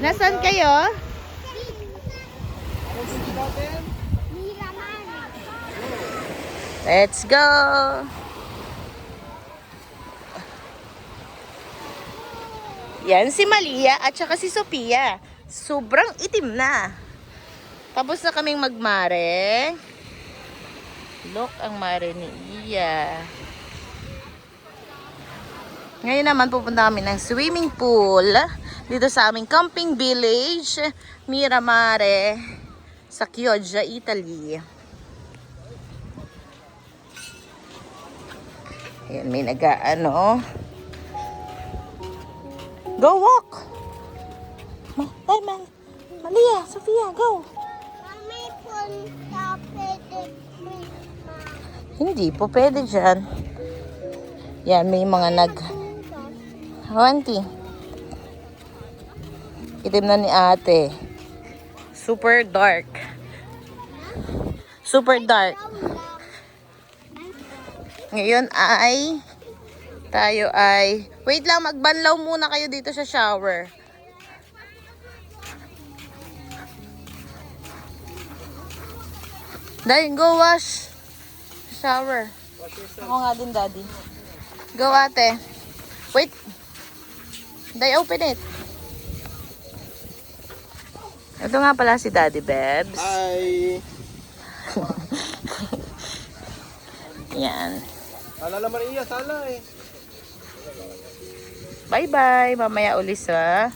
Nasaan kayo? Let's go! Yan si Malia at saka si Sophia. Sobrang itim na. Tapos na kaming magmare. Look ang mare ni Iya. Ngayon naman pupunta kami ng swimming pool dito sa aming camping village, Miramare, sa Chioggia, Italy. Ayan, may nag-ano. Go walk! Malia, Sophia, go! Hindi po pwede dyan. Yan, may mga Auntie. Itim na ni ate. Super dark. Super dark. Ngayon ay wait lang, magbanlaw muna kayo dito sa shower. Dahil go wash. Shower. Ako nga din, daddy. Go ate. Wait. Day, open it. Ito nga pala si Daddy Bebs. Hi! Yan. Sala naman iya, sala eh. Bye-bye. Mamaya ulis ha.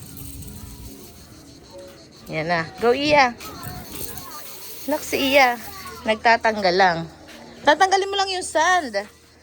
Yan na. Go Iya. Look si Iya. Nagtatanggal lang. Tatanggalin mo lang yung sand.